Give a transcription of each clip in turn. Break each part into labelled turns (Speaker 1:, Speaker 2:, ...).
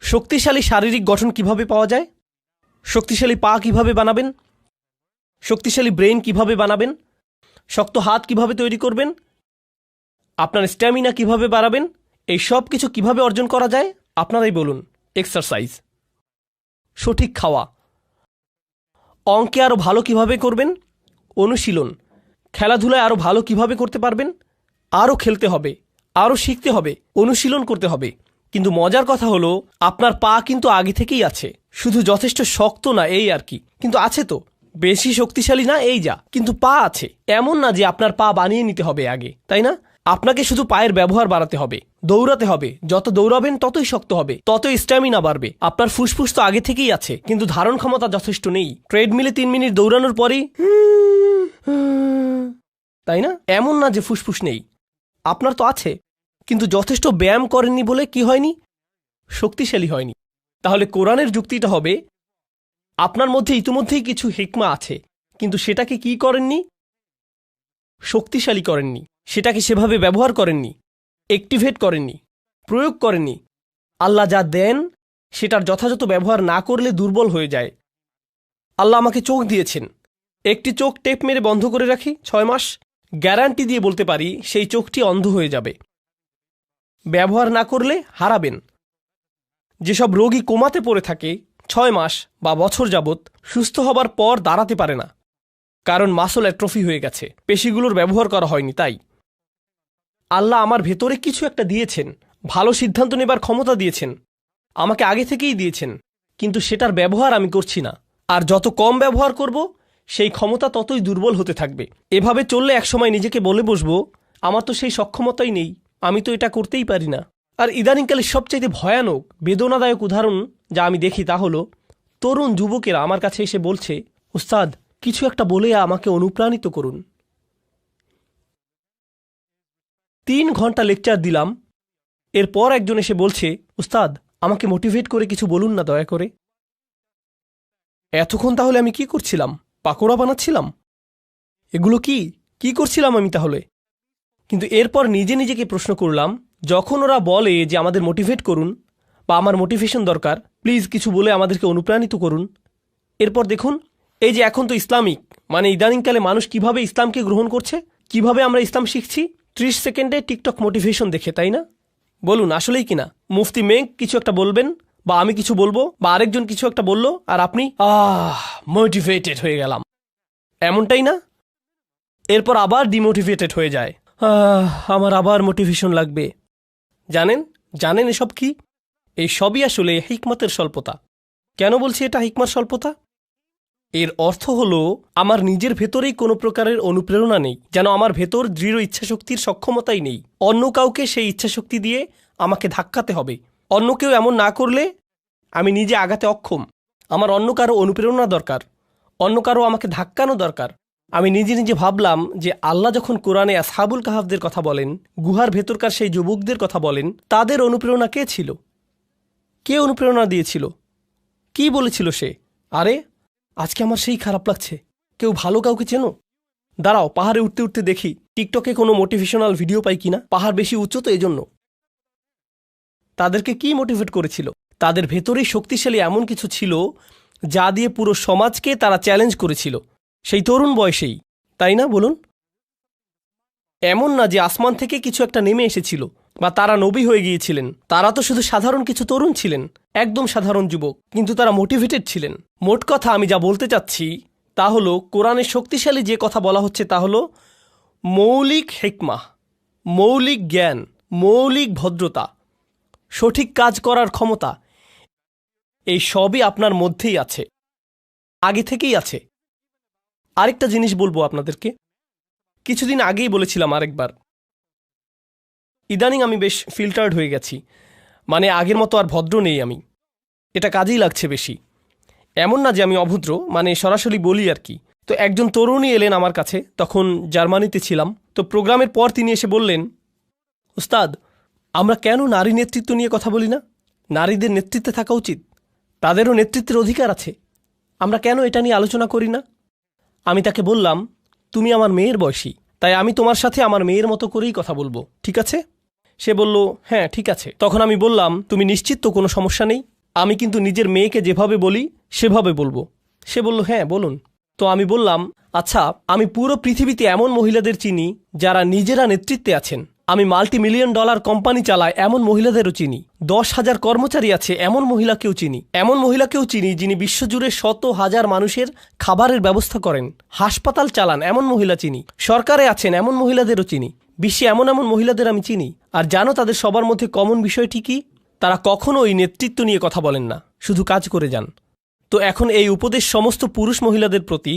Speaker 1: শক্তিশালী শারীরিক গঠন কিভাবে পাওয়া যায়? শক্তিশালী পা কিভাবে বানাবেন? শক্তিশালী ব্রেন কিভাবে বানাবেন? শক্ত হাত কিভাবে তৈরি করবেন? আপনার স্ট্যামিনা কিভাবে বাড়াবেন? এই সব কিছু কিভাবে অর্জন করা যায়? আপনারাই বলুন। এক্সারসাইজ, সঠিক খাওয়া, অঙ্কে আরও ভালো কিভাবে করবেন? অনুশীলন, খেলাধুলায় আরও ভালো কিভাবে করতে পারবেন? আরও খেলতে হবে, আরও শিখতে হবে, অনুশীলন করতে হবে। কিন্তু মজার কথা হলো আপনার পা কিন্তু আগে থেকেই আছে, শুধু যথেষ্ট শক্ত না এই আর কি। কিন্তু আছে তো, বেশি শক্তিশালী না এই যা, কিন্তু পা আছে। এমন না যে আপনার পা বানিয়ে নিতে হবে আগে, তাই না? আপনাকে শুধু পায়ের ব্যবহার বাড়াতে হবে, দৌড়াতে হবে। যত দৌড়াবেন ততই শক্ত হবে, ততই স্ট্যামিনা বাড়বে। আপনার ফুসফুস তো আগে থেকেই আছে, কিন্তু ধারণ ক্ষমতা যথেষ্ট নেই। ট্রেডমিলে 3 মিনিট দৌড়ানোর পরেই তাই না? এমন না যে ফুসফুস নেই, আপনার তো আছে, কিন্তু যথেষ্ট ব্যায়াম করেননি বলে কি হয়নি? শক্তিশালী হয়নি। তাহলে কোরআনের যুক্তিটা হবে আপনার মধ্যে ইতিমধ্যেই কিছু হিকমা আছে, কিন্তু সেটাকে কি করেননি? শক্তিশালী করেননি, সেটাকে সেভাবে ব্যবহার করেননি, অ্যাক্টিভেট করেননি, প্রয়োগ করেননি। আল্লাহ যা দেন সেটার যথাযথ ব্যবহার না করলে দুর্বল হয়ে যায়। আল্লাহ আমাকে চোখ দিয়েছেন, একটি চোখ টেপ মেরে বন্ধ করে রাখি 6 মাস, গ্যারান্টি দিয়ে বলতে পারি সেই চোখটি অন্ধ হয়ে যাবে। ব্যবহার না করলে হারাবেন। যেসব রোগী কোমাতে পড়ে থাকে 6 মাস বা বছর যাবৎ, সুস্থ হবার পর দাঁড়াতে পারে না, কারণ মাসল অ্যাট্রফি হয়ে গেছে, পেশিগুলোর ব্যবহার করা হয়নি। তাই আল্লাহ আমার ভেতরে কিছু একটা দিয়েছেন, ভালো সিদ্ধান্ত নেবার ক্ষমতা দিয়েছেন, আমাকে আগে থেকেই দিয়েছেন, কিন্তু সেটার ব্যবহার আমি করছি না। আর যত কম ব্যবহার করব সেই ক্ষমতা ততই দুর্বল হতে থাকবে। এভাবে চললে একসময় নিজেকে বলে বসবো আমার তো সেই সক্ষমতাই নেই, আমি তো এটা করতেই পারি না। আর ইদানিংকালে সবচাইতে ভয়ানক বেদনাদায়ক উদাহরণ যা আমি দেখি তা হলো তরুণ যুবকেরা আমার কাছে এসে বলছে, উস্তাদ কিছু একটা বলে আমাকে অনুপ্রাণিত করুন। 3 ঘন্টা লেকচার দিলাম, এরপর একজন এসে বলছে, উস্তাদ আমাকে মোটিভেট করে কিছু বলুন না দয়া করে। এতক্ষণ তাহলে আমি কি করছিলাম? পাকোড়া বানাচ্ছিলাম? এগুলো কি করছিলাম আমি তাহলে? কিন্তু এরপর নিজে নিজেকে প্রশ্ন করলাম, যখন ওরা বলে যে আমাদের মোটিভেট করুন বা আমার মোটিভেশন দরকার, প্লিজ কিছু বলে আমাদেরকে অনুপ্রাণিত করুন, এরপর দেখুন এই যে এখন তো ইসলামিক মানে ইদানিংকালে মানুষ কিভাবে ইসলামকে গ্রহণ করছে, কিভাবে আমরা ইসলাম শিখছি 30 সেকেন্ডে টিকটক মোটিভেশন দেখে, তাই না? বলুন আসলেই কিনা? মুফতি মেঘ কিছু একটা বলবেন বা আমি কিছু বলবো বা আরেকজন কিছু একটা বললো আর আপনি মোটিভেটেড হয়ে গেলাম, এমনটাই না? এরপর আবার ডিমোটিভেটেড হয়ে যায়, আমার আবার মোটিভেশন লাগবে। জানেন এসব কি? এই সবই আসলে হিকমতের স্বল্পতা। কেন বলছি এটা হিকমার স্বল্পতা? এর অর্থ হলো আমার নিজের ভেতরেই কোনো প্রকারের অনুপ্রেরণা নেই, যেন আমার ভেতর দৃঢ় ইচ্ছাশক্তির সক্ষমতাই নেই। অন্য কাউকে সেই ইচ্ছাশক্তি দিয়ে আমাকে ধাক্কাতে হবে। অন্য কেউ এমন না করলে আমি নিজে আগাতে অক্ষম। আমার অন্য কারো অনুপ্রেরণা দরকার, অন্য কারো আমাকে ধাক্কানো দরকার। আমি নিজে নিজে ভাবলাম যে আল্লাহ যখন কোরআনে আসহাবুল কাহাফদের কথা বলেন, গুহার ভেতরকার সেই যুবকদের কথা বলেন, তাদের অনুপ্রেরণা কে ছিল? কে অনুপ্রেরণা দিয়েছিল? কি বলেছিল সে? আরে আজকে আমার সেই খারাপ লাগছে। কেউ ভালো কাউকে চেনো? দাঁড়াও পাহাড়ে উঠতে উঠতে দেখি টিকটকে কোনো মোটিভেশনাল ভিডিও পাই কিনা। পাহাড় বেশি উচ্চ তো এজন্য। তাদেরকে কি মোটিভেট করেছিল? তাদের ভেতরেই শক্তিশালী এমন কিছু ছিল যা দিয়ে পুরো সমাজকে তারা চ্যালেঞ্জ করেছিল, সেই তরুণ বয়সেই, তাই না? বলুন। এমন না যে আসমান থেকে কিছু একটা নেমে এসেছিল বা তারা নবী হয়ে গিয়েছিলেন। তারা তো শুধু সাধারণ কিছু তরুণ ছিলেন, একদম সাধারণ যুবক, কিন্তু তারা মোটিভেটেড ছিলেন। মোট কথা আমি যা বলতে চাচ্ছি তা হলো কোরআনে শক্তিশালী যে কথা বলা হচ্ছে তা হলো মৌলিক হিকমা, মৌলিক জ্ঞান, মৌলিক ভদ্রতা, সঠিক কাজ করার ক্ষমতা। এই সবই আপনার মধ্যেই আছে, আগে থেকেই আছে। আরেকটা জিনিস বলবো আপনাদেরকে, কিছুদিন আগেই বলেছিলাম আরেকবার, ইদানিং আমি বেশ ফিল্টার্ড হয়ে গেছি, মানে আগের মতো আর ভদ্র নেই আমি। এটা কাজেই লাগছে বেশি। এমন না যে আমি অভদ্র, মানে সরাসরি বলি আর কি। তো একজন তরুণী এলেন আমার কাছে, তখন জার্মানিতে ছিলাম। তো প্রোগ্রামের পর তিনি এসে বললেন, উস্তাদ আমরা কেন নারী নেতৃত্ব নিয়ে কথা বলি না? নারীদের নেতৃত্বে থাকা উচিত, তাদেরও নেতৃত্বের অধিকার আছে, আমরা কেন এটা নিয়ে আলোচনা করি না? আমি তাকে বললাম, তুমি আমার মেয়ের বয়সী, তাই আমি তোমার সাথে আমার মেয়ের মতো করেই কথা বলবো, ঠিক আছে? সে বলল, হ্যাঁ ঠিক আছে। তখন আমি বললাম, তুমি নিশ্চিত তো কোনো সমস্যা নেই? আমি কিন্তু নিজের মেয়েকে যেভাবে বলি সেভাবে বলবো। সে বলল, হ্যাঁ বলুন। তো আমি বললাম, আচ্ছা, আমি পুরো পৃথিবীতে এমন মহিলাদের চিনি যারা নিজেরা নেতৃত্বে আছেন। আমি $multi-million কোম্পানি চালাই এমন মহিলাদেরও চিনি। 10,000 কর্মচারী আছে এমন মহিলাকেও চিনি। এমন মহিলাকেও চিনি যিনি বিশ্বজুড়ে শত হাজার মানুষের খাবারের ব্যবস্থা করেন। হাসপাতাল চালান এমন মহিলা চিনি। সরকারে আছেন এমন মহিলাদেরও চিনি। বিশ্বে এমন এমন মহিলাদের আমি চিনি। আর জানো তাদের সবার মধ্যে কমন বিষয়টি কি? তারা কখনোই নেতৃত্ব নিয়ে কথা বলেন না, শুধু কাজ করে যান। তো এখন এই উপদেশ সমস্ত পুরুষ মহিলাদের প্রতি,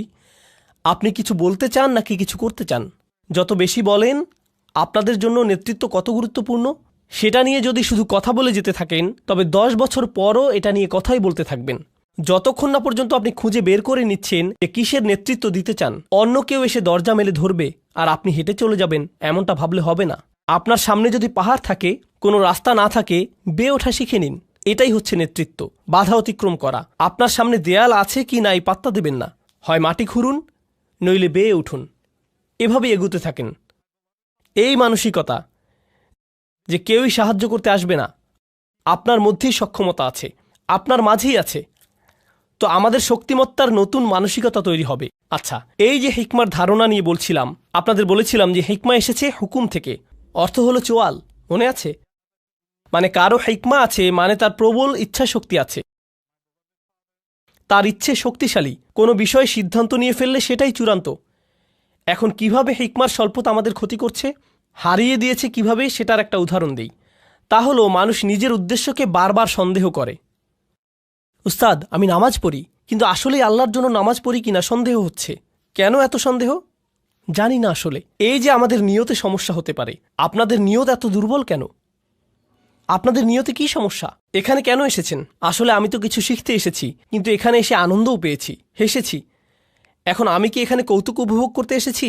Speaker 1: আপনি কিছু বলতে চান নাকি কিছু করতে চান? যত বেশি বলেন আপনাদের জন্য নেতৃত্ব কত গুরুত্বপূর্ণ সেটা নিয়ে যদি শুধু কথা বলে যেতে থাকেন, তবে 10 বছর পরও এটা নিয়ে কথাই বলতে থাকবেন, যতক্ষণ না পর্যন্ত আপনি খুঁজে বের করে নিচ্ছেন যে কিসের নেতৃত্ব দিতে চান। অন্য কেউ এসে দরজা মেলে ধরবে আর আপনি হেঁটে চলে যাবেন, এমনটা ভাবলে হবে না। আপনার সামনে যদি পাহাড় থাকে, কোনো রাস্তা না থাকে, বেয়ে ওঠা শিখে নিন। এটাই হচ্ছে নেতৃত্ব, বাধা অতিক্রম করা। আপনার সামনে দেয়াল আছে কি নাই পাত্তা দেবেন না, হয় মাটি খুঁড়ুন নইলে বেয়ে উঠুন, এভাবে এগুতে থাকেন। এই মানসিকতা যে কেউই সাহায্য করতে আসবে না, আপনার মধ্যেই সক্ষমতা আছে, আপনার মাঝেই আছে। তো আমাদের শক্তিমত্তার নতুন মানসিকতা তৈরি হবে। আচ্ছা, এই যে হিকমার ধারণা নিয়ে বলছিলাম, আপনাদের বলেছিলাম যে হিকমা এসেছে হুকুম থেকে, অর্থ হলো চোয়াল, মনে আছে? মানে কারো হিকমা আছে মানে তার প্রবল ইচ্ছা শক্তি আছে, তার ইচ্ছে শক্তিশালী। কোনো বিষয়ে সিদ্ধান্ত নিয়ে ফেললে সেটাই চূড়ান্ত। এখন কিভাবে হিকমার স্বল্পতা আমাদের ক্ষতি করছে, হারিয়ে দিয়েছে কিভাবে, সেটার একটা উদাহরণ দেই। তা হলো মানুষ নিজের উদ্দেশ্যকে বারবার সন্দেহ করে। উস্তাদ, আমি নামাজ পড়ি, কিন্তু আসলেই আল্লাহর জন্য নামাজ পড়ি কিনা সন্দেহ হচ্ছে। কেন এত সন্দেহ? জানি না আসলে। এই যে আমাদের নিয়তে সমস্যা হতে পারে। আপনাদের নিয়ত এত দুর্বল কেন? আপনাদের নিয়তে কি সমস্যা? এখানে কেন এসেছেন? আসলে আমি তো কিছু শিখতে এসেছি, কিন্তু এখানে এসে আনন্দও পেয়েছি, হেসেছি। এখন আমি কি এখানে কৌতুক উপভোগ করতে এসেছি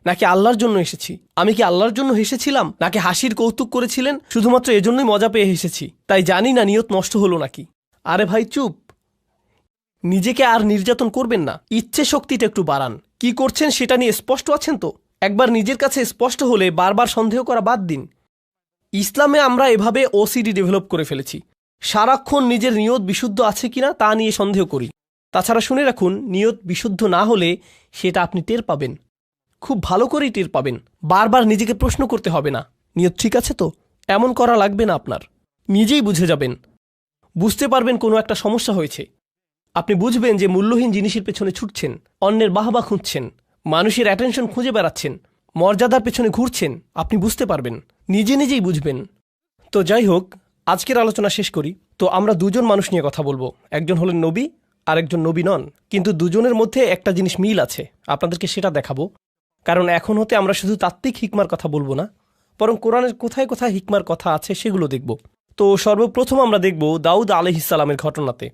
Speaker 1: নাকি আল্লাহর জন্য এসেছি? আমি কি আল্লাহর জন্য হেসেছিলাম নাকি হাসির কৌতুক করেছিলেন শুধুমাত্র এজন্যই মজা পেয়ে হেসেছি? তাই জানি না নিয়ত নষ্ট হলো নাকি। আরে ভাই চুপ, নিজেকে আর নির্যাতন করবেন না, ইচ্ছে শক্তিটা একটু বাড়ান। কি করছেন সেটা নিয়ে স্পষ্ট আছেন তো? একবার নিজের কাছে স্পষ্ট হলে বারবার সন্দেহ করা বাদ দিন। ইসলামে আমরা এভাবে ওসিডি ডেভেলপ করে ফেলেছি, সারাক্ষণ নিজের নিয়ত বিশুদ্ধ আছে কিনা তা নিয়ে সন্দেহ করি। তাছাড়া শুনে রাখুন, নিয়ত বিশুদ্ধ না হলে সেটা আপনি টের পাবেন, খুব ভালো করেই টের পাবেন। বারবার নিজেকে প্রশ্ন করতে হবে না, নিয়ত ঠিক আছে তো? এমন করা লাগবে না আপনার, নিজেই বুঝে যাবেন। বুঝতে পারবেন কোনো একটা সমস্যা হয়েছে। আপনি বুঝবেন যে মূল্যহীন জিনিসের পেছনে ছুটছেন, অন্যের বাহবা খুঁজছেন, মানুষের অ্যাটেনশন খুঁজে বেড়াচ্ছেন, মর্যাদার পেছনে ঘুরছেন। আপনি বুঝতে পারবেন, নিজে নিজেই বুঝবেন। তো যাই হোক, আজকের আলোচনা শেষ করি। তো আমরা দুজন মানুষ নিয়ে কথা বলবো, একজন হলেন নবী আর একজন নবী নন, কিন্তু দুজনের মধ্যে একটা জিনিস মিল আছে, আপনাদেরকে সেটা দেখাবো। কারণ এখন হতে আমরা শুধু তাত্ত্বিক হিকমার কথা বলবো না, বরং কোরআনের কোথায় কোথায় হিকমার কথা আছে সেগুলো দেখব। তো সর্বপ্রথম আমরা দেখব দাউদ আলাইহিসসালামের ঘটনাতে।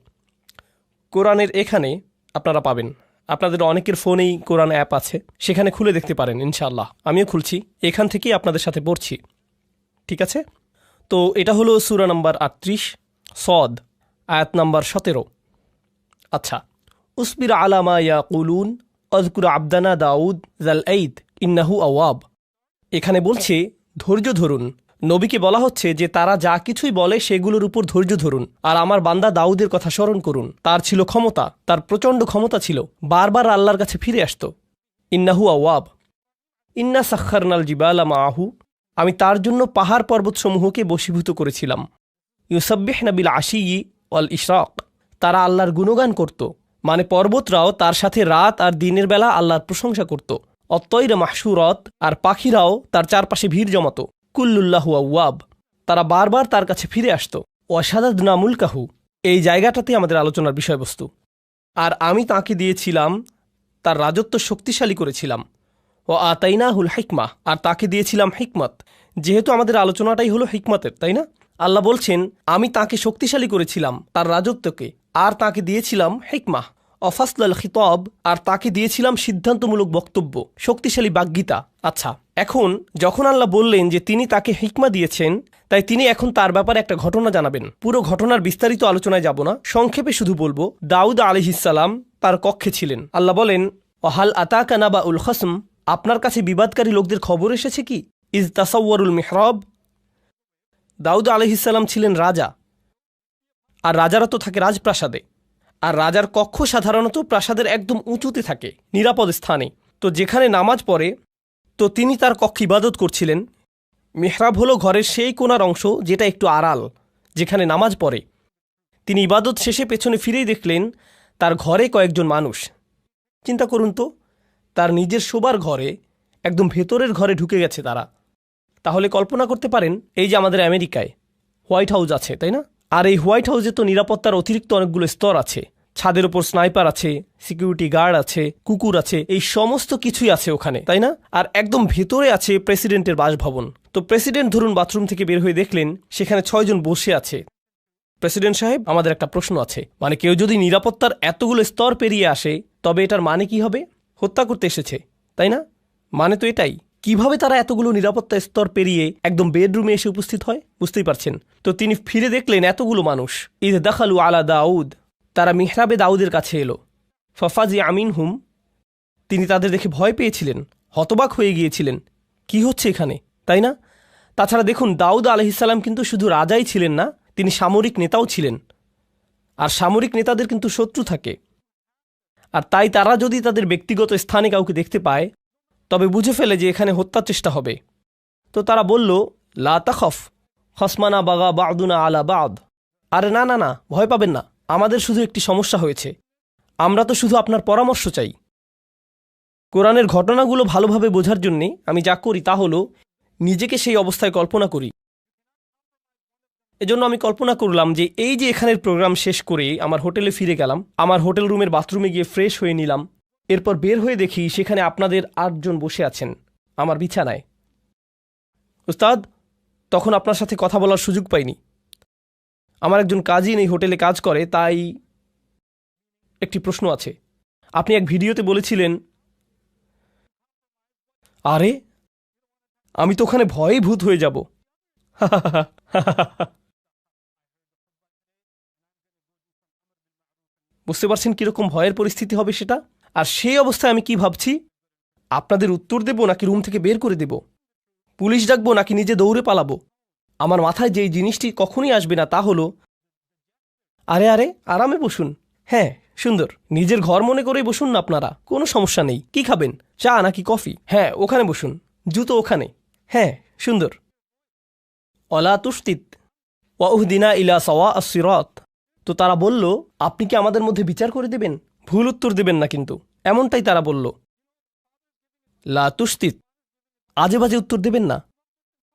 Speaker 1: কোরআনের এখানে আপনারা পাবেন, আপনাদের অনেকের ফোনেই কোরআন অ্যাপ আছে, সেখানে খুলে দেখতে পারেন ইনশাআল্লাহ। আমিও খুলছি, এখান থেকেই আপনাদের সাথে পড়ছি, ঠিক আছে? তো এটা হলো সূরা নাম্বার 38 সদ, আয়াত নাম্বার 17। আচ্ছা, উসবির আলামা ইয়াকুলুন আযকুর আবদানা দাউদ জাল ঈদ ইন্নাহু আওয়াব। এখানে বলছে ধৈর্য ধরুন। নবীকে বলা হচ্ছে যে তারা যা কিছুই বলে সেগুলোর উপর ধৈর্য ধরুন, আর আমার বান্দা দাউদের কথা স্মরণ করুন। তার ছিল ক্ষমতা, তার প্রচণ্ড ক্ষমতা ছিল, বারবার আল্লাহর কাছে ফিরে আসত। ইন্নাহু আওয়াব। ইন্না সাখখারনাল জিবালা মাআহু, আমি তার জন্য পাহাড় পর্বতসমূহকে বশীভূত করেছিলাম। ইউসাব্বিহনা বিল আশিয়্যি ওয়াল ইশরাক, তারা আল্লাহর গুণগান করত, মানে পর্বতরাও তার সাথে রাত আর দিনের বেলা আল্লাহর প্রশংসা করত। অত্তয়রা মাহশুরত, আর পাখিরাও তার চারপাশে ভিড় জমাত। কুল্লুল্লাহু আওয়াব, তারা বারবার তার কাছে ফিরে আসত। ওয়াশাদাদনা মুলকাহু, এই জায়গাটাতে আমাদের আলোচনার বিষয়বস্তু। আর আমি তাকে দিয়েছিলাম, তার রাজত্ব শক্তিশালী করেছিলাম। ও আতাইনাহুল হিকমা, আর তাকে দিয়েছিলাম হিকমত। যেহেতু আমাদের আলোচনাটাই হলো হিকমতের, তাই না? আল্লাহ বলছেন আমি তাকে শক্তিশালী করেছিলাম, তার রাজত্বকে, আর তাকে দিয়েছিলাম হিকমা অফাসলাল খিতাব, আর তাকে দিয়েছিলাম সিদ্ধান্তমূলক বক্তব্য, শক্তিশালী বাগ্মিতা। আচ্ছা, এখন যখন আল্লাহ বললেন যে তিনি তাকে হিকমা দিয়েছেন, তাই তিনি এখন তার ব্যাপারে একটা ঘটনা জানাবেন। পুরো ঘটনার বিস্তারিত আলোচনায় যাব না, সংক্ষেপে শুধু বলবো দাউদ আলাইহিসসালাম তার কক্ষে ছিলেন। আল্লাহ বলেন ওয়াহাল আতাকা নাবাউল খসম, আপনার কাছে বিবাদকারী লোকদের খবর এসেছে কি? ইজ তাসাওয়ারুল মিহরাব, দাউদ আলাইহিসসালাম ছিলেন রাজা, আর রাজারা তো থাকে রাজপ্রাসাদে, আর রাজার কক্ষ সাধারণত প্রাসাদের একদম উঁচুতে থাকে, নিরাপদ স্থানে। তো যেখানে নামাজ পড়ে, তো তিনি তার কক্ষে ইবাদত করছিলেন। মেহরাব হলো ঘরের সেই কোণার অংশ যেটা একটু আড়াল, যেখানে নামাজ পড়ে। তিনি ইবাদত শেষে পেছনে ফিরেই দেখলেন তার ঘরে কয়েকজন মানুষ। চিন্তা করুন তো, তার নিজের শোবার ঘরে, একদম ভেতরের ঘরে ঢুকে গেছে তারা। তাহলে কল্পনা করতে পারেন, এই যে আমাদের আমেরিকায় হোয়াইট হাউস আছে, তাই না? আর এই হোয়াইট হাউসে তো নিরাপত্তার অতিরিক্ত অনেকগুলো স্তর আছে। ছাদের ওপর স্নাইপার আছে, সিকিউরিটি গার্ড আছে, কুকুর আছে, এই সমস্ত কিছুই আছে ওখানে, তাই না? আর একদম ভেতরে আছে প্রেসিডেন্টের বাসভবন। তো প্রেসিডেন্ট ধরুন বাথরুম থেকে বের হয়ে দেখলেন সেখানে 6 জন বসে আছে। প্রেসিডেন্ট সাহেব, আমাদের একটা প্রশ্ন আছে। মানে কেউ যদি নিরাপত্তার এতগুলো স্তর পেরিয়ে আসে, তবে এটার মানে কি হবে? হত্যা করতে এসেছে, তাই না? মানে তো এটাই। কিভাবে তারা এতগুলো নিরাপত্তা স্তর পেরিয়ে একদম বেডরুমে এসে উপস্থিত হয়, বুঝতেই পারছেন। তো তিনি ফিরে দেখলেন এতগুলো মানুষ। ইদ দাখালু আলা দাউদ, তারা মিহরাবে দাউদের কাছে এলো। ফফাজি আমিন হুম, তিনি তাদের দেখে ভয় পেয়েছিলেন, হতবাক হয়ে গিয়েছিলেন। কি হচ্ছে এখানে, তাই না? তাছাড়া দেখুন, দাউদ আলাইহিসসালাম কিন্তু শুধু রাজাই ছিলেন না, তিনি সামরিক নেতাও ছিলেন। আর সামরিক নেতাদের কিন্তু শত্রু থাকে। আর তাই তারা যদি তাদের ব্যক্তিগত স্থানে কাউকে দেখতে পায়, তবে বুঝে ফেলে যে এখানে হত্যার চেষ্টা হবে। তো তারা বলল, লা তাখফ খসমানা বাগা বাদুনা আলা বাদ। আরে না না না, ভয় পাবেন না, আমাদের শুধু একটি সমস্যা হয়েছে। আমরা তো শুধু আপনার পরামর্শ চাই। কোরআনের ঘটনাগুলো ভালোভাবে বোঝার জন্যে আমি যা করি তা হলো নিজেকে সেই অবস্থায় কল্পনা করি। এজন্য আমি কল্পনা করলাম যে এই যে এখানের প্রোগ্রাম শেষ করে আমার হোটেলে ফিরে গেলাম, আমার হোটেল রুমের বাথরুমে গিয়ে ফ্রেশ হয়ে নিলাম, এরপর বের হয়ে দেখি সেখানে আপনাদের 8 জন বসে আছেন আমার বিছানায়। উস্তাদ, তখন আপনার সাথে কথা বলার সুযোগ পাইনি। আমার একজন কাজিন এই হোটেলে কাজ করে, তাই একটি প্রশ্ন আছে। আপনি এক ভিডিওতে বলেছিলেন, আরে আমি তো ওখানে ভয়েই ভূত হয়ে যাব। বুঝতে পারছেন কিরকম ভয়ের পরিস্থিতি হবে সেটা? আর সেই অবস্থায় আমি কি ভাবছি, আপনাদের উত্তর দেব নাকি রুম থেকে বের করে দেব, পুলিশ ডাকবো নাকি নিজে দৌড়ে পালাবো। আমার মাথায় যেই জিনিসটি কখনই আসবে না তা হলো, আরে আরে আরামে বসুন। হ্যাঁ, সুন্দর, নিজের ঘর মনে করেই বসুন না আপনারা, কোনো সমস্যা নেই। কি খাবেন, চা নাকি কফি? হ্যাঁ, ওখানে বসুন, জুতো ওখানে। হ্যাঁ, সুন্দর। অলা তুস্তিত ওয়াউহদিনা ইলা সাওয়া আস-সিরাত। তো তারা বলল, আপনি কি আমাদের মধ্যে বিচার করে দেবেন? ভুল উত্তর দেবেন না কিন্তু, এমনটাই তারা বলল। লা তুস্তিত, আজে বাজে উত্তর দেবেন না।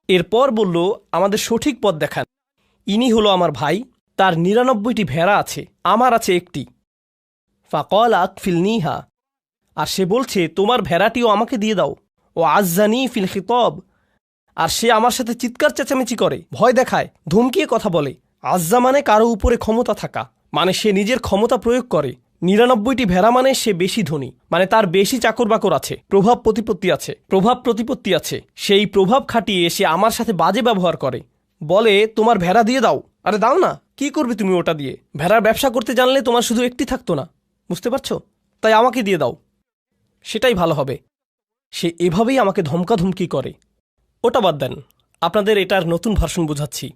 Speaker 1: এরপর বলল, আমাদের সঠিক পথ দেখান। ইনি হলো আমার ভাই, তার 99টি ভেড়া আছে, আমার আছে একটি। ফাকল আকফিলনিহা, আর সে বলছে তোমার ভেড়াটিও আমাকে দিয়ে দাও। ও আজ্জানি ফিল খিতব, আর সে আমার সাথে চিৎকার চেঁচামেচি করে, ভয় দেখায়, ধমকিয়ে কথা বলে। আজ্জা মানে কারো উপরে ক্ষমতা থাকা, মানে সে নিজের ক্ষমতা প্রয়োগ করে। 99টি ভেড়া মানে সে বেশি ধনী, মানে তার বেশি চাকর বাকর আছে, প্রভাব প্রতিপত্তি আছে। সেই প্রভাব খাটিয়ে সে আমার সাথে বাজে ব্যবহার করে, বলে তোমার ভেড়া দিয়ে দাও। আরে দাও না, কি করবে তুমি ওটা দিয়ে? ভেড়ার ব্যবসা করতে জানলে তোমার শুধু একটি থাকতো না, বুঝতে পারছো? তাই আমাকে দিয়ে দাও, সেটাই ভালো হবে। সে এভাবেই আমাকে ধমকাধমকি করে। ওটা বাদ দেন, আপনাদের এটার নতুন ভার্সন বোঝাচ্ছি।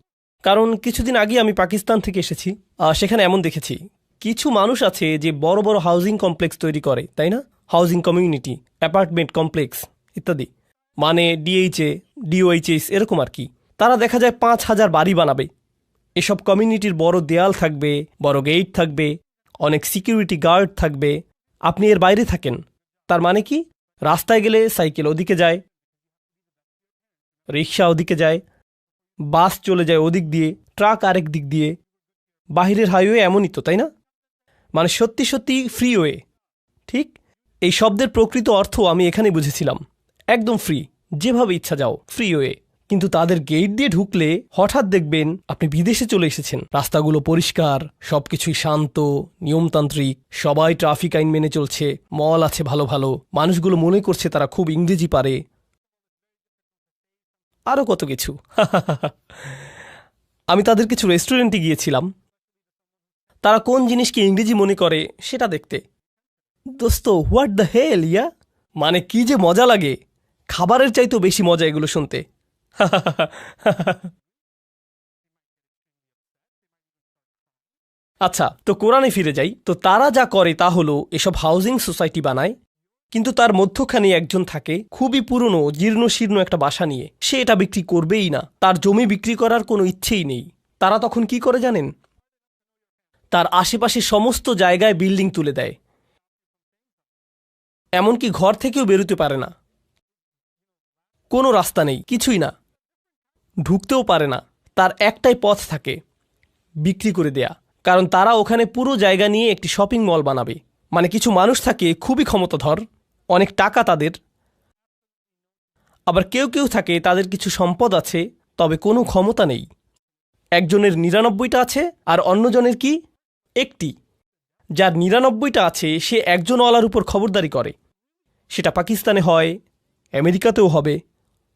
Speaker 1: কারণ কিছুদিন আগে আমি পাকিস্তান থেকে এসেছি, সেখানে এমন দেখেছি কিছু মানুষ আছে যে বড় বড় হাউজিং কমপ্লেক্স তৈরি করে, তাই না? হাউজিং কমিউনিটি, অ্যাপার্টমেন্ট কমপ্লেক্স ইত্যাদি, মানে ডিএইচএ, ডিওএইচএস এরকম আর কি। তারা দেখা যায় 5,000 বাড়ি বানাবে। এসব কমিউনিটির বড় দেয়াল থাকবে, বড় গেট থাকবে, অনেক সিকিউরিটি গার্ড থাকবে। আপনি এর বাইরে থাকেন, তার মানে কি? রাস্তায় গেলে সাইকেল ওদিকে যায়, রিক্সা ওদিকে যায়, বাস চলে যায় ওদিক দিয়ে, ট্রাক আরেক দিক দিয়ে। বাহিরের হাইওয়ে এমনই তো, তাই না? মানে সত্যি সত্যি ফ্রিওয়ে। ঠিক এই শব্দের প্রকৃত অর্থ আমি এখানে বুঝেছিলাম, একদম ফ্রি, যেভাবে ইচ্ছা যাও, ফ্রিওয়ে। কিন্তু তাদের গেট দিয়ে ঢুকলে হঠাৎ দেখবেন আপনি বিদেশে চলে এসেছেন। রাস্তাগুলো পরিষ্কার, সবকিছুই শান্ত, নিয়মতান্ত্রিক, সবাই ট্রাফিক আইন মেনে চলছে, মল আছে ভালো ভালো, মানুষগুলো মনে করছে তারা খুব ইংরেজি পারে, আরও কত কিছু। আমি তাদের কিছু রেস্টুরেন্টে গিয়েছিলাম, তারা কোন জিনিসকে ইংরেজি মনে করে সেটা দেখতে। দোস্ত, হোয়াট দ্য হেল ইয়া, মানে কি যে মজা লাগে, খাবারের চাইতেও বেশি মজা এগুলো শুনতে। আচ্ছা, তো কোরআনে ফিরে যাই। তো তারা যা করে তা হলো এসব হাউজিং সোসাইটি বানায়, কিন্তু তার মধ্যখানে একজন থাকে খুবই পুরনো জীর্ণ শীর্ণ একটা বাসা নিয়ে। সে এটা বিক্রি করবেই না, তার জমি বিক্রি করার কোনো ইচ্ছেই নেই। তারা তখন কি করে জানেন? তার আশেপাশে সমস্ত জায়গায় বিল্ডিং তুলে দেয়, এমনকি ঘর থেকেও বেরোতে পারে না, কোনো রাস্তা নেই, কিছুই না, ঢুকতেও পারে না। তার একটাই পথ থাকে, বিক্রি করে দেয়া। কারণ তারা ওখানে পুরো জায়গা নিয়ে একটি শপিং মল বানাবে। মানে কিছু মানুষ থাকে খুবই ক্ষমতাধর, অনেক টাকা তাদের, আবার কেউ কেউ থাকে তাদের কিছু সম্পদ আছে তবে কোনো ক্ষমতা নেই। একজনের ৯৯টা আছে আর অন্যজনের কি একটি। যার ৯৯টা আছে সে একজনওয়ালার উপর খবরদারি করে। সেটা পাকিস্তানে হয়, আমেরিকাতেও হবে,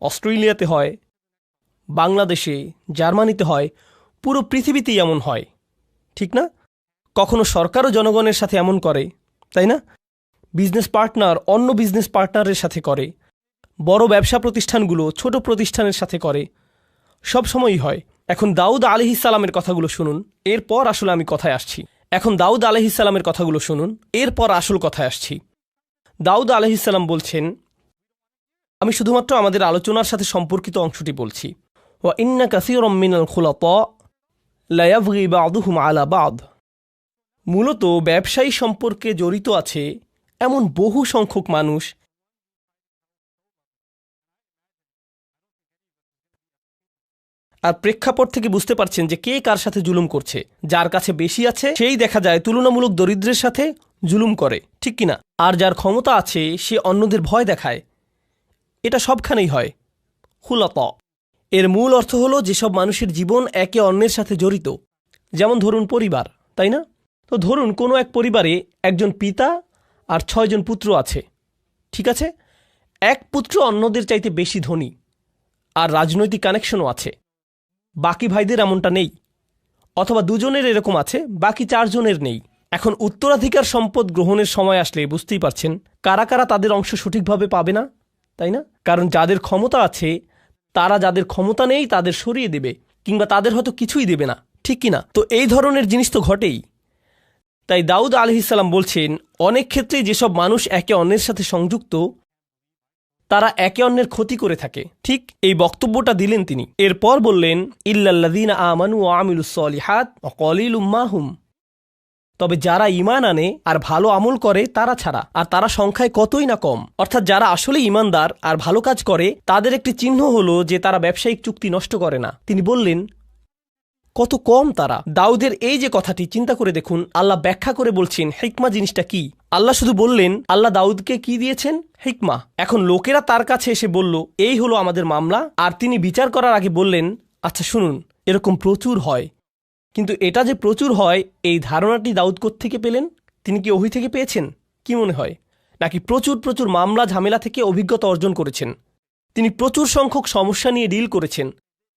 Speaker 1: অস্ট্রেলিয়াতে হয়, বাংলাদেশে, জার্মানিতে হয়, পুরো পৃথিবীতেই এমন হয়, ঠিক না? কখনো সরকারও জনগণের সাথে এমন করে, তাই না? বিজনেস পার্টনার অন্য বিজনেস পার্টনারের সাথে করে, বড় ব্যবসা প্রতিষ্ঠানগুলো ছোট প্রতিষ্ঠানের সাথে করে, সব সময়ই হয়। এখন দাউদ আলাইহিসসালামের কথাগুলো শুনুন, এরপর আসলে আমি কথায় আসছি। এখন দাউদ আলাইহিসসালামের কথাগুলো শুনুন, এরপর আসল কথায় আসছি। দাউদ আলাইহিসসালাম বলছেন, আমি শুধুমাত্র আমাদের আলোচনার সাথে সম্পর্কিত অংশটি বলছি। ওয়া ইন্না কাসীরাম মিনাল খুলাতা লা ইয়াবগি বা'দুহুম আলা বা'দ। মূলত ব্যবসায়ী সম্পর্কে জড়িত আছে এমন বহু সংখ্যক মানুষ আর প্রেক্ষাপট থেকে বুঝতে পারছেন যে কে কার সাথে জুলুম করছে। যার কাছে বেশি আছে সেই দেখা যায় তুলনামূলক দরিদ্রের সাথে জুলুম করে, ঠিক কিনা? আর যার ক্ষমতা আছে সে অন্যদের ভয় দেখায়। এটা সবখানেই হয়। খুলাতা এর মূল অর্থ হলো যেসব মানুষের জীবন একে অন্যের সাথে জড়িত। যেমন ধরুন পরিবার, তাই না? তো ধরুন কোনো এক পরিবারে একজন পিতা আর ৬ জন পুত্র আছে, ঠিক আছে? এক পুত্র অন্যদের চাইতে বেশি ধনী আর রাজনৈতিক কানেকশনও আছে, বাকি ভাইদের এমনটা নেই। অথবা দুজনের এরকম আছে, বাকি ৪ জনের নেই। এখন উত্তরাধিকার সম্পদ গ্রহণের সময় আসলে বুঝতেই পারছেন কারা কারা তাদের অংশ সঠিকভাবে পাবে না, তাই না? কারণ যাদের ক্ষমতা আছে তারা যাদের ক্ষমতা নেই তাদের সরিয়ে দেবে, কিংবা তাদের হয়তো কিছুই দেবে না, ঠিক কিনা? তো এই ধরনের জিনিস তো ঘটেই। তাই দাউদ আলাইহিসসালাম বলছেন, অনেক ক্ষেত্রে যেসব মানুষ একে অন্যের সাথে সংযুক্ত তারা একে অন্যের ক্ষতি করে থাকে। ঠিক এই বক্তব্যটা দিলেন তিনি। এরপর বললেন, ইল্লাল্লাযীনা আমানু ওয়া আমিলুস সলিহাত ওয়া কলিলুম মা হুম। তবে যারা ঈমান আনে আর ভালো আমল করে তারা ছাড়া, আর তারা সংখ্যায় কতই না কম। অর্থাৎ যারা আসলে ঈমানদার আর ভালো কাজ করে তাদের একটি চিহ্ন হলো যে তারা ব্যবসায়িক চুক্তি নষ্ট করে না। তিনি বললেন কত কম তারা। দাউদের এই যে কথাটি চিন্তা করে দেখুন, আল্লাহ ব্যাখ্যা করে বলছেন হিকমা জিনিসটা কি। আল্লাহ শুধু বললেন, আল্লাহ দাউদকে কি দিয়েছেন? হিকমা। এখন লোকেরা তার কাছে এসে বলল, এই হলো আমাদের মামলা, আর তিনি বিচার করার আগে বললেন, আচ্ছা শুনুন, এরকম প্রচুর হয়। কিন্তু এটা যে প্রচুর হয় এই ধারণাটি দাউদ কোত্থেকে পেলেন? তিনি কি ওহী থেকে পেয়েছেন? কি মনে হয়? নাকি প্রচুর প্রচুর মামলা ঝামেলা থেকে অভিজ্ঞতা অর্জন করেছেন? তিনি প্রচুর সংখ্যক সমস্যা নিয়ে ডিল করেছেন।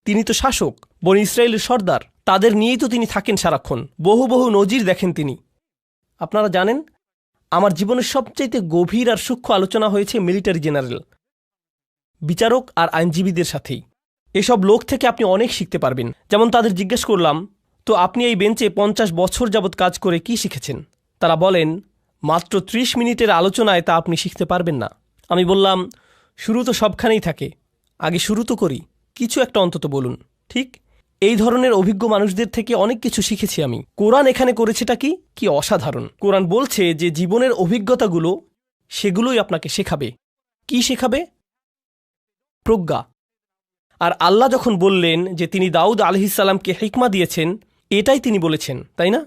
Speaker 1: তিনি তো শাসক, বনি ইসরায়েলের সর্দার, তাদের নিয়েই তো তিনি থাকেন সারাক্ষণ। বহু বহু নজির দেখেন তিনি। আপনারা জানেন, আমার জীবনের সবচাইতে গভীর আর সূক্ষ্ম আলোচনা হয়েছে মিলিটারি জেনারেল, বিচারক আর আইনজীবীদের সাথেই। এসব লোক থেকে আপনি অনেক শিখতে পারবেন। যেমন তাদের জিজ্ঞেস করলাম, তো আপনি এই বেঞ্চে ৫০ বছর যাবৎ কাজ করে কি শিখেছেন? তারা বলেন, মাত্র ৩০ মিনিটের আলোচনায় তা আপনি শিখতে পারবেন না। আমি বললাম, শুরু তো সবখানেই থাকে, আগে শুরু তো করি, কিছু একটা অন্তত বলুন। ঠিক এই ধরনের অভিজ্ঞ মানুষদের থেকে অনেক কিছু শিখেছি আমি। কোরআন এখানে করেছেটা কি অসাধারণ। কোরআন বলছে যে জীবনের অভিজ্ঞতাগুলো সেগুলোই আপনাকে শেখাবে। কি শেখাবে? প্রজ্ঞা। আর আল্লাহ যখন বললেন যে তিনি দাউদ আলাইহিসসালামকে হিকমা দিয়েছেন, এটাই তিনি বলেছেন, তাই না?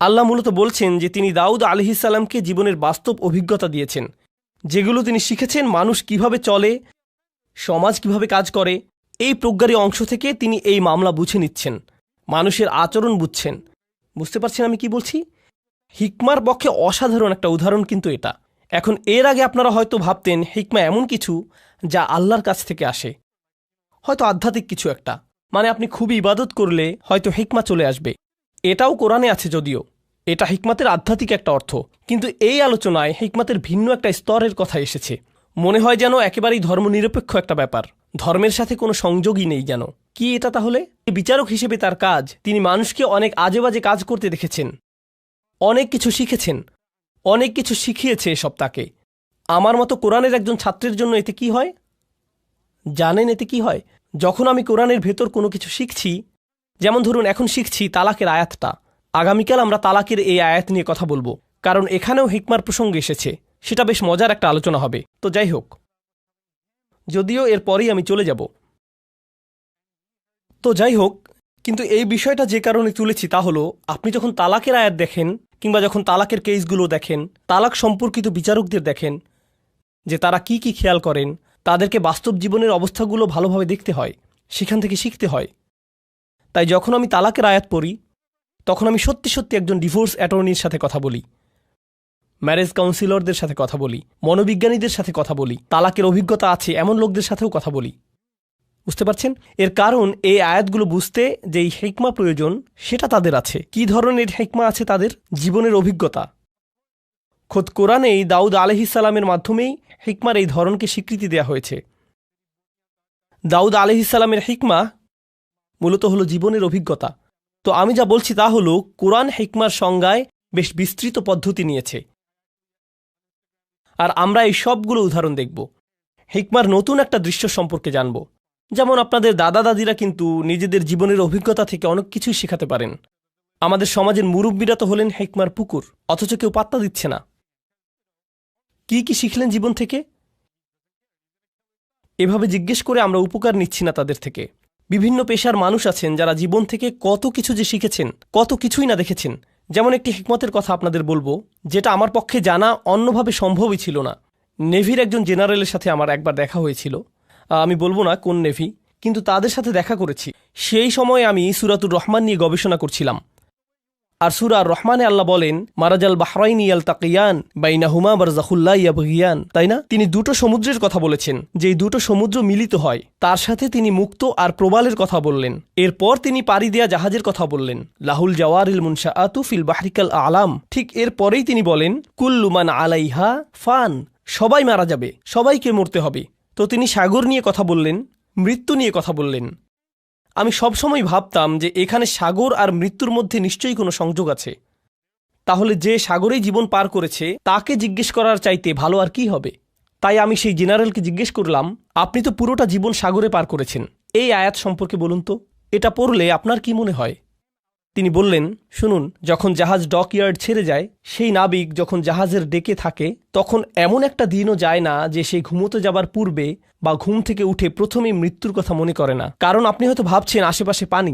Speaker 1: আল্লাহ মূলত বলছেন যে তিনি দাউদ আলাইহিসসালামকে জীবনের বাস্তব অভিজ্ঞতা দিয়েছেন, যেগুলো তিনি শিখেছেন মানুষ কিভাবে চলে, সমাজ কিভাবে কাজ করে। এই প্রজ্ঞারই অংশ থেকে তিনি এই মামলা বুঝে নিচ্ছেন, মানুষের আচরণ বুঝছেন। বুঝতে পারছেন আমি কি বলছি? হিকমার পক্ষে অসাধারণ একটা উদাহরণ কিন্তু এটা। এখন এর আগে আপনারা হয়তো ভাবতেন হিকমা এমন কিছু যা আল্লাহর কাছ থেকে আসে, হয়তো আধ্যাত্মিক কিছু একটা, মানে আপনি খুবই ইবাদত করলে হয়তো হিকমা চলে আসবে। এটাও কোরআনে আছে যদিও, এটা হিকমাতের আধ্যাত্মিক একটা অর্থ। কিন্তু এই আলোচনায় হিকমাতের ভিন্ন একটা স্তরের কথা এসেছে। মনে হয় যেন একেবারেই ধর্মনিরপেক্ষ একটা ব্যাপার, ধর্মের সাথে কোনো সংযোগই নেই যেন। কি এটা তাহলে? বিচারক হিসেবে তার কাজ, তিনি মানুষকে অনেক আজে বাজে কাজ করতে দেখেছেন, অনেক কিছু শিখেছেন, অনেক কিছু শিখিয়েছে এসব তাকে। আমার মতো কোরআনের একজন ছাত্রের জন্য এতে কি হয় জানেন? এতে কি হয়, যখন আমি কোরআনের ভেতর কোনো কিছু শিখছি, যেমন ধরুন এখন শিখছি তালাকের আয়াতটা, আগামীকাল আমরা তালাকের এই আয়াত নিয়ে কথা বলবো, কারণ এখানেও হিকমার প্রসঙ্গ এসেছে। সেটা বেশ মজার একটা আলোচনা হবে। তো যাই হোক, যদিও এরপরেই আমি চলে যাব। তো যাই হোক, কিন্তু এই বিষয়টা যে কারণে তুলেছি তা হলো, আপনি যখন তালাকের আয়াত দেখেন কিংবা যখন তালাকের কেসগুলো দেখেন, তালাক সম্পর্কিত বিচারকদের দেখেন যে তারা কি কি খেয়াল করেন, তাদেরকে বাস্তব জীবনের অবস্থাগুলো ভালোভাবে দেখতে হয়, সেখান থেকে শিখতে হয়। তাই যখন আমি তালাকের আয়াত পড়ি, তখন আমি সত্যি সত্যি একজন ডিভোর্স অ্যাটর্নির সাথে কথা বলি, ম্যারেজ কাউন্সিলরদের সাথে কথা বলি, মনোবিজ্ঞানীদের সাথে কথা বলি, তালাকের অভিজ্ঞতা আছে এমন লোকদের সাথেও কথা বলি। বুঝতে পারছেন? এর কারণ এই আয়াতগুলো বুঝতে যে এই হিকমা প্রয়োজন সেটা তাদের আছে। কি ধরনের হিকমা আছে তাদের? জীবনের অভিজ্ঞতা। খোদ কোরআনেই দাউদ আলাইহিসসালামের মাধ্যমেই হিকমার এই ধরনকে স্বীকৃতি দেওয়া হয়েছে। দাউদ আলাইহিসসালামের হিকমা মূলত হলো জীবনের অভিজ্ঞতা। তো আমি যা বলছি তা হলো, কোরআন হিকমার সংজ্ঞায় বেশ বিস্তৃত পদ্ধতি নিয়েছে, আর আমরা এই সবগুলো উদাহরণ দেখব। হিকমার নতুন একটা দৃশ্য সম্পর্কে জানব। যেমন আপনাদের দাদা দাদিরা কিন্তু নিজেদের জীবনের অভিজ্ঞতা থেকে অনেক কিছুই শেখাতে পারেন। আমাদের সমাজের মুরব্বীরা তো হলেন হিকমার পুকুর, অথচ কেউ পাত্তা দিচ্ছে না। কি কি শিখলেন জীবন থেকে? এভাবে জিজ্ঞেস করে আমরা উপকার নিচ্ছি না তাদের থেকে। বিভিন্ন পেশার মানুষ আছেন যারা জীবন থেকে কত কিছু যে শিখেছেন, কত কিছুই না দেখেছেন। যেমন একটি হিকমতের কথা আপনাদের বলবো, যেটা আমার পক্ষে জানা অন্যভাবে সম্ভবই ছিল না। নেভির একজন জেনারেলের সাথে আমার একবার দেখা হয়েছিল। আমি বলবো না কোন নেভি, কিন্তু তাদের সাথে দেখা করেছি। সেই সময় আমি সূরাতুর রহমান নিয়ে গবেষণা করছিলাম। আর সূরা আর রহমানে আল্লাহ বলেন, মারাজাল বাহরাইনি ইয়ালতাকিয়ান বাইনাহুমা বারযাখুল্লা ইয়াবগিয়ান, তাই না? তিনি দুটো সমুদ্রের কথা বলেছেন, যেই দুটো সমুদ্র মিলিত হয়। তার সাথে তিনি মুক্ত আর প্রবালের কথা বললেন। এরপর তিনি পাড়ি দেয়া জাহাজের কথা বললেন, লাহুল জাওয়ারিল মুনশাআতু ফিল বাহরিকাল আলাম। ঠিক এরপরেই তিনি বলেন, কুল্লু মান আলাইহা ফান, সবাই মারা যাবে, সবাইকে মরতে হবে। তো তিনি সাগর নিয়ে কথা বললেন, মৃত্যু নিয়ে কথা বললেন। আমি সবসময় ভাবতাম যে এখানে সাগর আর মৃত্যুর মধ্যে নিশ্চয়ই কোনো সংযোগ আছে। তাহলে যে সাগরেই জীবন পার করেছে তাকে জিজ্ঞেস করার চাইতে ভালো আর কি হবে? তাই আমি সেই জেনারেলকে জিজ্ঞেস করলাম, আপনি তো পুরোটা জীবন সাগরে পার করেছেন, এই আয়াত সম্পর্কে বলুন তো, এটা পড়লে আপনার কি মনে হয়? তিনি বললেন, শুনুন, যখন জাহাজ ডকইয়ার্ড ছেড়ে যায়, সেই নাবিক যখন জাহাজের ডেকে থাকে, তখন এমন একটা দিনও যায় না যে সে ঘুমোতে যাবার পূর্বে বা ঘুম থেকে উঠে প্রথমেই মৃত্যুর কথা মনে করে না। কারণ আপনি হয়তো ভাবছেন আশেপাশে পানি,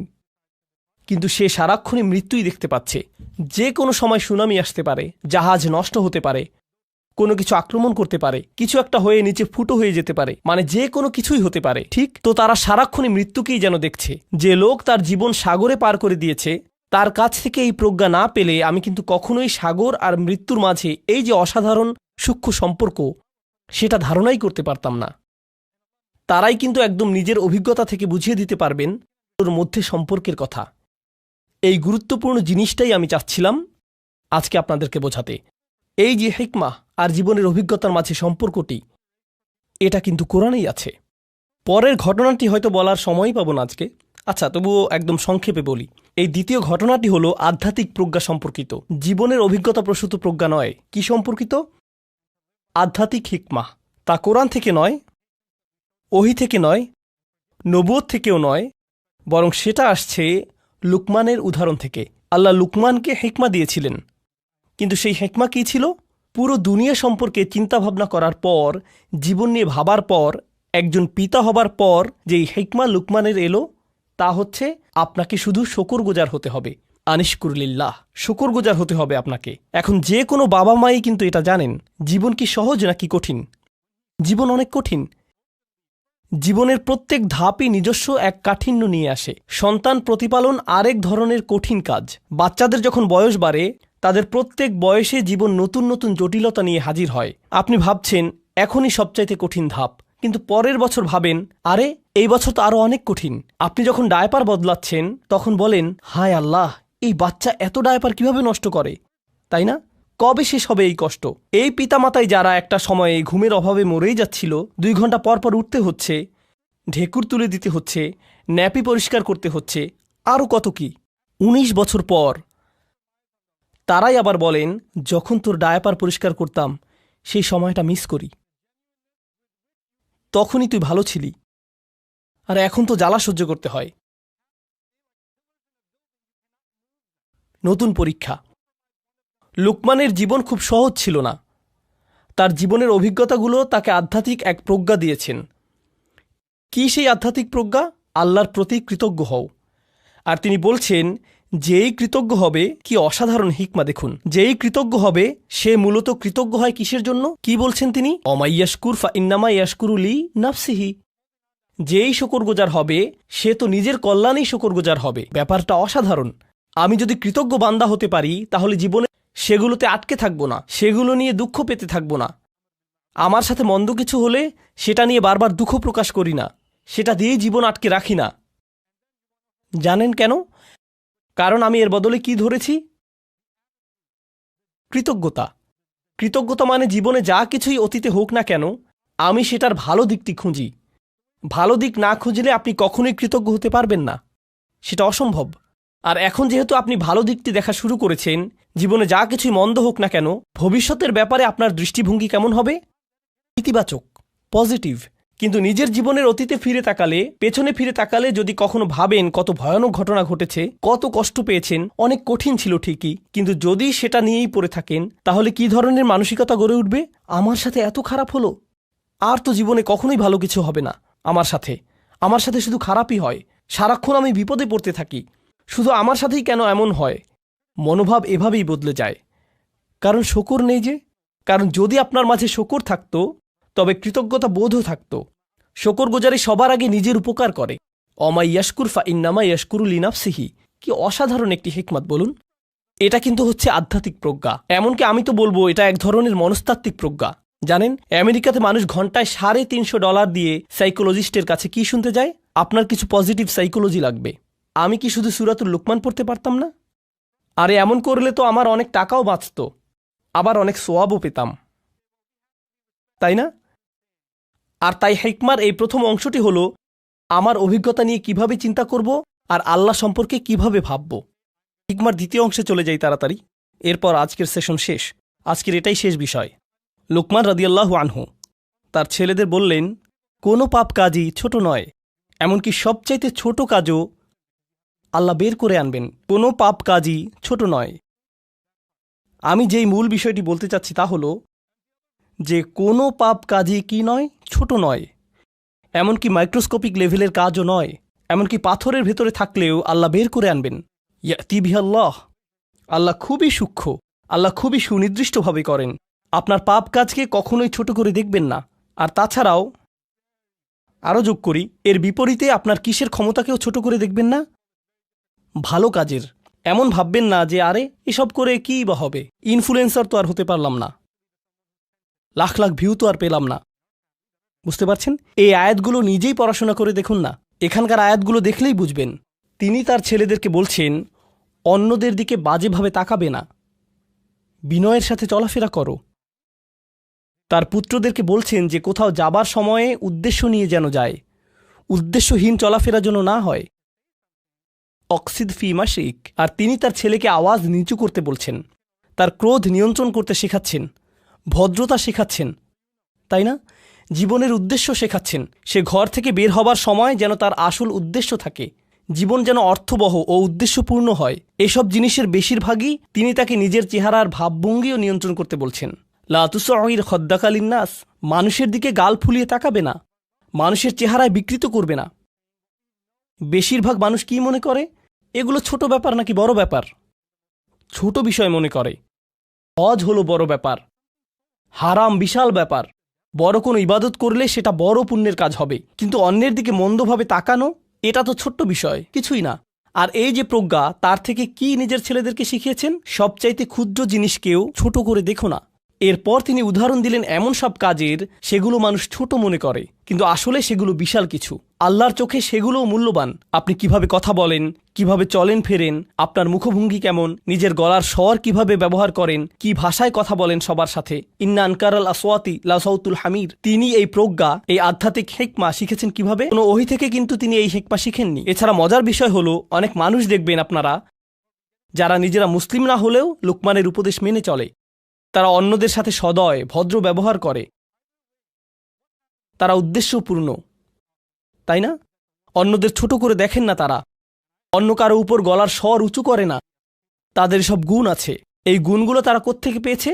Speaker 1: কিন্তু সে সারাক্ষণই মৃত্যুই দেখতে পাচ্ছে। যে কোনো সময় সুনামি আসতে পারে, জাহাজ নষ্ট হতে পারে, কোনো কিছু আক্রমণ করতে পারে, কিছু একটা হয়ে নিচে ফুটো হয়ে যেতে পারে, মানে যে কোনো কিছুই হতে পারে। ঠিক তো তারা সারাক্ষণই মৃত্যুকেই যেন দেখছে। যে লোক তার জীবন সাগরে পার করে দিয়েছে, তার কাছ থেকে এই প্রজ্ঞা না পেলে আমি কিন্তু কখনোই সাগর আর মৃত্যুর মাঝে এই যে অসাধারণ সূক্ষ্ম সম্পর্ক, সেটা ধারণাই করতে পারতাম না। তারাই কিন্তু একদম নিজের অভিজ্ঞতা থেকে বুঝিয়ে দিতে পারবেন ওর মধ্যে সম্পর্কের কথা। এই গুরুত্বপূর্ণ জিনিসটাই আমি চাচ্ছিলাম আজকে আপনাদেরকে বোঝাতে। এই যে হিকমা আর জীবনের অভিজ্ঞতার মাঝে সম্পর্কটি, এটা কিন্তু কোরআনেই আছে। পরের ঘটনাটি হয়তো বলার সময়ই পাবো না আজকে। আচ্ছা, তবুও একদম সংক্ষেপে বলি। এই দ্বিতীয় ঘটনাটি হলো আধ্যাত্মিক প্রজ্ঞা সম্পর্কিত, জীবনের অভিজ্ঞতা প্রসূত প্রজ্ঞা নয়। কি সম্পর্কিত? আধ্যাত্মিক হিকমা। তা কোরআন থেকে নয়, ওহী থেকে নয়, নবুয়ত থেকেও নয়, বরং সেটা আসছে লুকমানের উদাহরণ থেকে। আল্লাহ লুকমানকে হিকমা দিয়েছিলেন, কিন্তু সেই হিকমা কী ছিল? পুরো দুনিয়া সম্পর্কে চিন্তাভাবনা করার পর, জীবন নিয়ে ভাবার পর, একজন পিতা হবার পর যেই হিকমা লুকমানের এলো, তা হচ্ছে আপনাকে শুধু শুকরগুজার হতে হবে। আনিশকুরলিল্লাহ, শুকরগুজার হতে হবে আপনাকে। এখন যে কোনো বাবা মাই কিন্তু এটা জানেন, জীবন কি সহজ নাকি কঠিন? জীবন অনেক কঠিন। জীবনের প্রত্যেক ধাপই নিজস্ব এক কাঠিন্য নিয়ে আসে। সন্তান প্রতিপালন আরেক ধরনের কঠিন কাজ। বাচ্চাদের যখন বয়স বাড়ে, তাদের প্রত্যেক বয়সে জীবন নতুন নতুন জটিলতা নিয়ে হাজির হয়। আপনি ভাবছেন এখনই সবচাইতে কঠিন ধাপ, কিন্তু পরের বছর ভাবেন, আরে এই বছর তো আরো অনেক কঠিন। আপনি যখন ডায়পার বদলাচ্ছেন, তখন বলেন, হায় আল্লাহ, এই বাচ্চা এত ডায়পার কিভাবে নষ্ট করে, তাই না? কবে শেষ হবে এই কষ্ট? এই পিতামাতাই যারা একটা সময়ে ঘুমের অভাবে মরেই যাচ্ছিল, 2 ঘন্টা পর পর উঠতে হচ্ছে, ঢেকুর তুলে দিতে হচ্ছে, ন্যাপি পরিষ্কার করতে হচ্ছে, আরও কত কি। ১৯ বছর পর তারাই আবার বলেন, যখন তোর ডায়াপার পরিষ্কার করতাম সেই সময়টা মিস করি, তখনই তুই ভালো ছিলি, আর এখন তো জ্বালা সহ্য করতে হয়। নতুন পরীক্ষা। লুকমানের জীবন খুব সহজ ছিল না। তার জীবনের অভিজ্ঞতাগুলো তাকে আধ্যাত্মিক এক প্রজ্ঞা দিয়েছেন। কি সেই আধ্যাত্মিক প্রজ্ঞা? আল্লাহর প্রতি কৃতজ্ঞ হও। আর তিনি বলছেন, যেই কৃতজ্ঞ হবে, কি অসাধারণ হিকমা দেখুন, যেই কৃতজ্ঞ হবে সে মূলত কৃতজ্ঞ হয় কিসের জন্য? কি বলছেন তিনি? অমাইয়াশকুর ফা ইন্নামা ইয়াশকুরুলি নাফসিহি। যেই শকরগুজার হবে সে তো নিজের কল্যাণেই শকরগুজার হবে। ব্যাপারটা অসাধারণ। আমি যদি কৃতজ্ঞ বান্দা হতে পারি তাহলে জীবনে সেগুলোতে আটকে থাকব না, সেগুলো নিয়ে দুঃখ পেতে থাকব না। আমার সাথে মন্দ কিছু হলে সেটা নিয়ে বারবার দুঃখ প্রকাশ করি না, সেটা দিয়েই জীবন আটকে রাখি না। জানেন কেন? কারণ আমি এর বদলে কি ধরেছি? কৃতজ্ঞতা। কৃতজ্ঞতা মানে জীবনে যা কিছুই অতীতে হোক না কেন, আমি সেটার ভালো দিকটি খুঁজি। ভালো দিক না খুঁজলে আপনি কখনোই কৃতজ্ঞ হতে পারবেন না, সেটা অসম্ভব। আর এখন যেহেতু আপনি ভালো দিকটি দেখা শুরু করেছেন, জীবনে যা কিছুই মন্দ হোক না কেন, ভবিষ্যতের ব্যাপারে আপনার দৃষ্টিভঙ্গি কেমন হবে? ইতিবাচক, পজিটিভ। কিন্তু নিজের জীবনের অতীতে ফিরে তাকালে, পেছনে ফিরে তাকালে যদি কখনো ভাবেন কত ভয়ানক ঘটনা ঘটেছে, কত কষ্ট পেয়েছেন, অনেক কঠিন ছিল ঠিকই, কিন্তু যদি সেটা নিয়েই পড়ে থাকেন, তাহলে কি ধরনের মানসিকতা গড়ে উঠবে? আমার সাথে এত খারাপ হলো, আর তো জীবনে কখনোই ভালো কিছু হবে না। আমার সাথে শুধু খারাপই হয়, সারাক্ষণ আমি বিপদে পড়তে থাকি, শুধু আমার সাথেই কেন এমন হয়? মনোভাব এভাবেই বদলে যায়। কারণ শকর নেই যে। কারণ যদি আপনার মাঝে শকর থাকতো, তবে কৃতজ্ঞতা বোধও থাকত। শকরগুজারি সবার আগে নিজের উপকার করে। অমাই ইয়াশকুর ফা ইন্নামা ইয়াশকুরু লিনাফসিহি। কি অসাধারণ একটি হিকমত বলুন। এটা কিন্তু হচ্ছে আধ্যাত্মিক প্রজ্ঞা। এমনকি আমি তো বলবো এটা এক ধরনের মনস্তাত্ত্বিক প্রজ্ঞা। জানেন, আমেরিকাতে মানুষ ঘন্টায় $350 দিয়ে সাইকোলজিস্টের কাছে কি শুনতে যায়? আপনার কিছু পজিটিভ সাইকোলজি লাগবে। আমি কি শুধু সূরাতুল লুকমান পড়তে পারতাম না? আরে এমন করলে তো আমার অনেক টাকাও বাঁচত, আবার অনেক সোয়াবও পেতাম, তাই না? আর তাই হিকমার এই প্রথম অংশটি হলো আমার অভিজ্ঞতা নিয়ে কিভাবে চিন্তা করব আর আল্লাহ সম্পর্কে কিভাবে ভাবব। হিকমার দ্বিতীয় অংশে চলে যাই তাড়াতাড়ি, এরপর আজকের সেশন শেষ। আজকের এটাই শেষ বিষয়। লুকমান রাদিয়াল্লাহু আনহু তার ছেলেদের বললেন, কোনো পাপ কাজই ছোট নয়, এমনকি সবচাইতে ছোট কাজও আল্লাহ বের করে আনবেন। কোনো পাপ কাজই ছোট নয়। আমি যেই মূল বিষয়টি বলতে চাচ্ছি তা হলো যে কোনো পাপ কাজই কি নয়, ছোট নয়, এমনকি মাইক্রোস্কোপিক লেভেলের কাজও নয়। এমনকি পাথরের ভেতরে থাকলেও আল্লাহ বের করে আনবেন। ইয়াতি বিহাল্লাহ। আল্লাহ খুবই সূক্ষ্ম, আল্লাহ খুবই সুনির্দিষ্টভাবে করেন। আপনার পাপ কাজকে কখনোই ছোট করে দেখবেন না। আর তাছাড়াও আরও যোগ করি, এর বিপরীতে আপনার কিসের ক্ষমতাকেও ছোট করে দেখবেন না? ভালো কাজের। এমন ভাববেন না যে আরে এসব করে কী বা হবে, ইনফ্লুয়েন্সার তো আর হতে পারলাম না, লাখ লাখ ভিউ তো আর পেলাম না। বুঝতে পারছেন? এই আয়াতগুলো নিজেই পড়াশোনা করে দেখুন না, এখানকার আয়াতগুলো দেখলেই বুঝবেন। তিনি তার ছেলেদেরকে বলছেন, অন্যদের দিকে বাজেভাবে তাকাবে না, বিনয়ের সাথে চলাফেরা করো। তার পুত্রদেরকে বলছেন যে কোথাও যাবার সময়ে উদ্দেশ্য নিয়ে যেন যায়, উদ্দেশ্যহীন চলাফেরা যেন না হয়। অক্সিদ ফি মাশিক। আর তিনি তার ছেলেকে আওয়াজ নিচু করতে বলছেন, তার ক্রোধ নিয়ন্ত্রণ করতে শেখাচ্ছেন, ভদ্রতা শেখাচ্ছেন, তাই না? জীবনের উদ্দেশ্য শেখাচ্ছেন। সে ঘর থেকে বের হবার সময় যেন তার আসল উদ্দেশ্য থাকে, জীবন যেন অর্থবহ ও উদ্দেশ্যপূর্ণ হয়। এসব জিনিসের বেশিরভাগই তিনি তাকে নিজের চেহারার ভাবভঙ্গিও নিয়ন্ত্রণ করতে বলছেন। লা তুসঈর খদ্দাকা লিন্নাস। মানুষের দিকে গাল ফুলিয়ে তাকাবে না, মানুষের চেহারায় বিকৃত করবে না। বেশিরভাগ মানুষ কি মনে করে? এগুলো ছোট ব্যাপার নাকি বড় ব্যাপার? ছোট বিষয় মনে করে। হজ হলো বড় ব্যাপার, হারাম বিশাল ব্যাপার। বড় কোনো ইবাদত করলে সেটা বড় পুণ্যের কাজ হবে, কিন্তু অন্যের দিকে মন্দভাবে তাকানো এটা তো ছোট্ট বিষয়, কিছুই না। আর এই যে প্রজ্ঞা, তার থেকে কি নিজের ছেলেদেরকে শিখিয়েছেন? সবচাইতে ক্ষুদ্র জিনিসকেও ছোট করে দেখো না। এরপর তিনি উদাহরণ দিলেন এমন সব কাজের সেগুলো মানুষ ছোট মনে করে, কিন্তু আসলে সেগুলো বিশাল কিছু। আল্লাহর চোখে সেগুলোও মূল্যবান। আপনি কিভাবে কথা বলেন, কিভাবে চলেন ফেরেন, আপনার মুখভঙ্গি কেমন, নিজের গলার স্বর কিভাবে ব্যবহার করেন, কি ভাষায় কথা বলেন সবার সাথে। ইন্না আনকারাল আসওয়াতি লাসাউতুল হামির। তিনি এই প্রজ্ঞা, এই আধ্যাত্মিক হিকমা শিখেছেন কিভাবে? কোনো ওহী থেকে কিন্তু তিনি এই হিকমা শিখেননি। এছাড়া মজার বিষয় হলো, অনেক মানুষ দেখবেন আপনারা যারা নিজেরা মুসলিম না হলেও লুকমানের উপদেশ মেনে চলে। তারা অন্যদের সাথে সদয় ভদ্র ব্যবহার করে, তারা উদ্দেশ্যপূর্ণ, তাই না? অন্যদের ছোট করে দেখেন না, তারা অন্য কারো উপর গলার স্বর উঁচু করে না। তাদের সব গুণ আছে। এই গুণগুলো তারা কোত্থেকে পেয়েছে?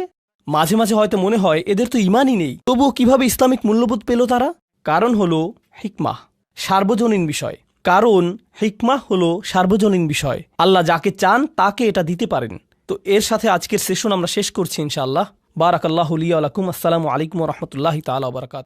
Speaker 1: মাঝে মাঝে হয়তো মনে হয় এদের তো ইমানই নেই, তবুও কিভাবে ইসলামিক মূল্যবোধ পেল তারা? কারণ হলো হিকমাহ, সার্বজনীন বিষয়। কারণ হিকমাহ হলো সার্বজনীন বিষয়। আল্লাহ যাকে চান তাকে এটা দিতে পারেন। তো এর সাথে আজকের সেশন আমরা শেষ করছি ইনশাআল্লাহ। বারাকাল্লাহু লি ওয়া লাকুম। আসসালামু আলাইকুম ওয়া রাহমাতুল্লাহি তাআলা ওয়া বারাকাতুহু।